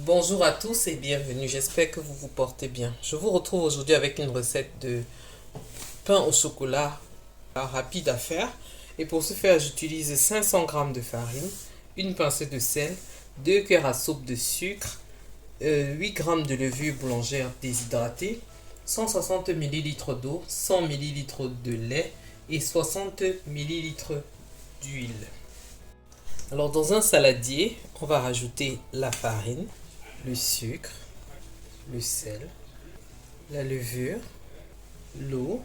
Bonjour à tous et bienvenue, j'espère que vous vous portez bien. Je vous retrouve aujourd'hui avec une recette de pain au chocolat rapide à faire. Et pour ce faire, j'utilise 500 g de farine, une pincée de sel, 2 cuillères à soupe de sucre, 8 g de levure boulangère déshydratée, 160 ml d'eau, 100 ml de lait et 60 ml d'huile. Alors dans un saladier, on va rajouter la farine, le sucre, le sel, la levure, l'eau,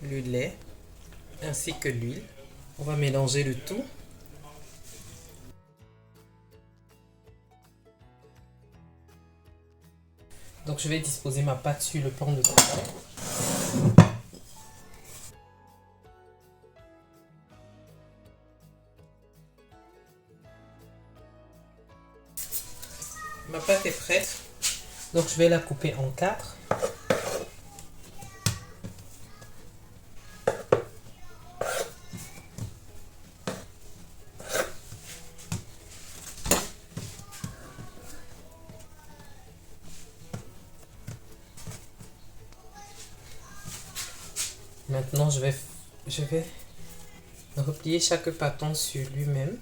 le lait ainsi que l'huile. On va mélanger le tout. Donc je vais disposer ma pâte sur le plan de travail. Ma pâte est prête. Donc je vais la couper en 4. Maintenant je vais replier chaque pâton sur lui-même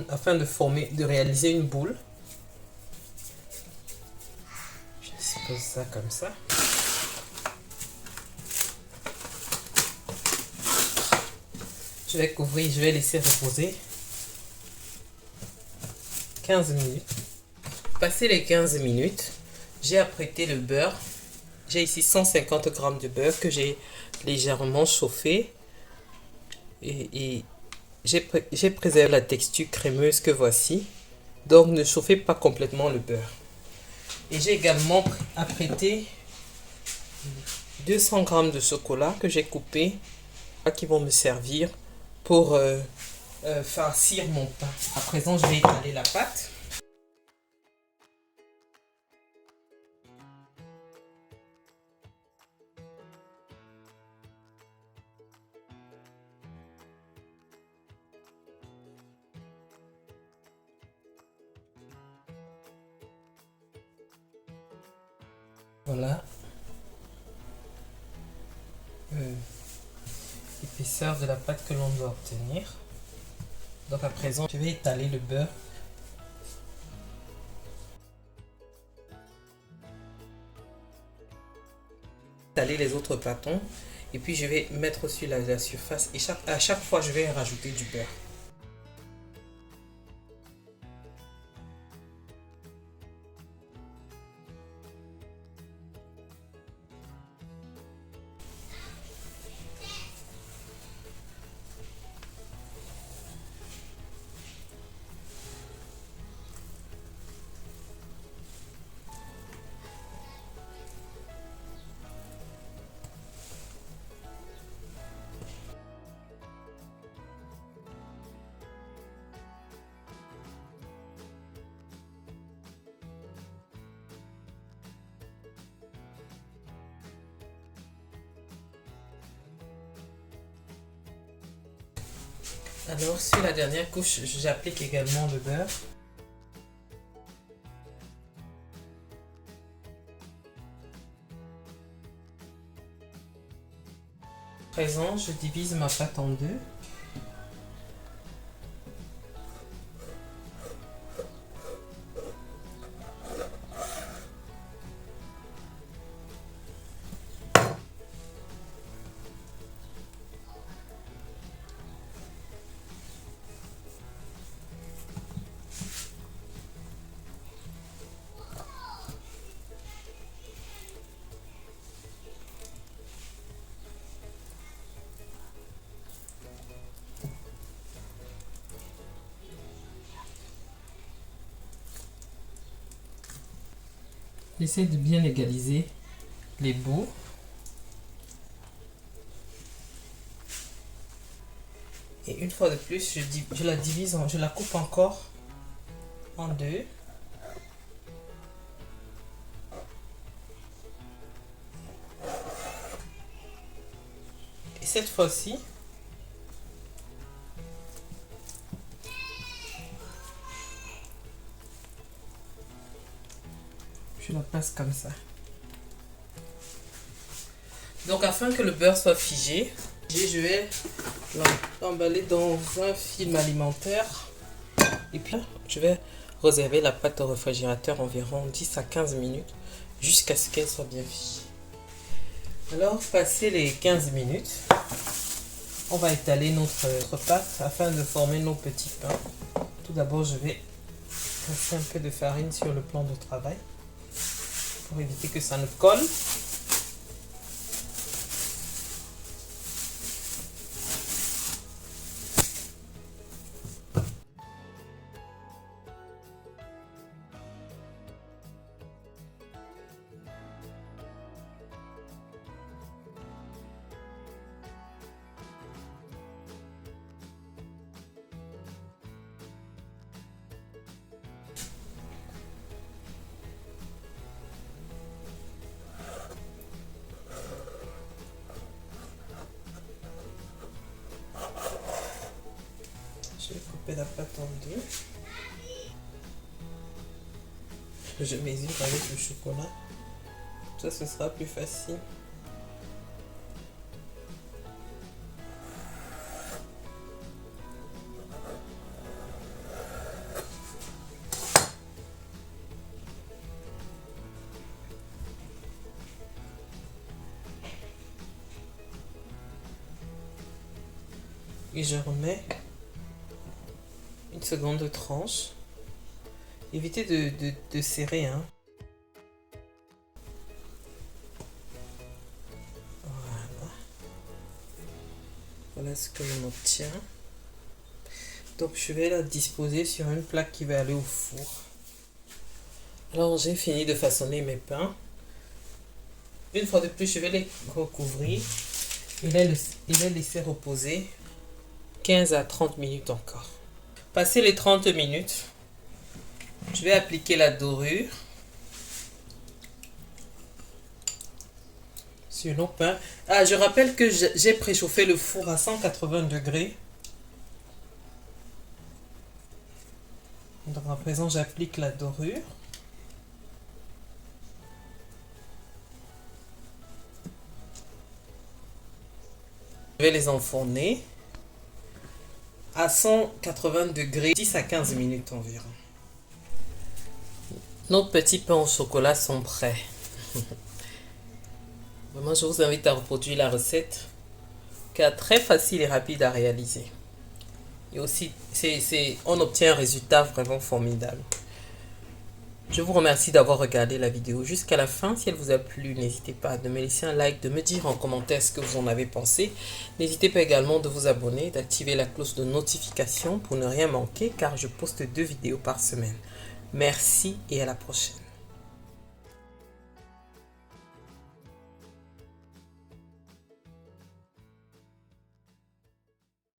afin de réaliser une boule. Je dispose ça comme ça. Je vais couvrir, je vais laisser reposer 15 minutes. Passé les 15 minutes, j'ai apprêté le beurre. J'ai ici 150 g de beurre que j'ai légèrement chauffé et j'ai préservé la texture crémeuse que voici. Donc ne chauffez pas complètement le beurre. Et j'ai également apprêté 200 g de chocolat que j'ai coupé, qui vont me servir pour farcir mon pain. À présent, je vais étaler la pâte. Voilà l'épaisseur de la pâte que l'on doit obtenir. Donc à présent, je vais étaler le beurre. Étaler les autres pâtons et puis je vais mettre sur la surface et à chaque fois je vais rajouter du beurre. Alors sur la dernière couche, j'applique également le beurre. À présent, je divise ma pâte en deux. J'essaie de bien égaliser les bouts. Et une fois de plus, je la divise, je la coupe encore en deux. Et cette fois-ci, Je la place comme ça. Donc afin que le beurre soit figé, je vais l'emballer dans un film alimentaire. Et puis je vais réserver la pâte au réfrigérateur environ 10 à 15 minutes jusqu'à ce qu'elle soit bien figée. Alors passé les 15 minutes, on va étaler notre pâte afin de former nos petits pains. Tout d'abord, je vais passer un peu de farine sur le plan de travail pour éviter que ça ne colle. Je vais couper la pâte en deux. Je mesure avec le chocolat. Ça, ce sera plus facile. Et je remets une seconde tranche. Évitez de serrer, hein. Voilà. Voilà ce que l'on obtient. Donc je vais la disposer sur une plaque qui va aller au four. Alors j'ai fini de façonner mes pains. Une fois de plus, je vais les recouvrir et les laisser reposer 15 à 30 minutes encore. Passé les 30 minutes, je vais appliquer la dorure sur nos pains. Ah, je rappelle que j'ai préchauffé le four à 180 degrés. Donc à présent, j'applique la dorure. Je vais les enfourner à 180 degrés, 10 à 15 minutes environ. Nos petits pains au chocolat sont prêts. Vraiment, je vous invite à reproduire la recette, car très facile et rapide à réaliser. Et aussi, on obtient un résultat vraiment formidable. Je vous remercie d'avoir regardé la vidéo jusqu'à la fin. Si elle vous a plu, n'hésitez pas de me laisser un like, de me dire en commentaire ce que vous en avez pensé. N'hésitez pas également de vous abonner, d'activer la cloche de notification pour ne rien manquer, car je poste 2 vidéos par semaine. Merci et à la prochaine.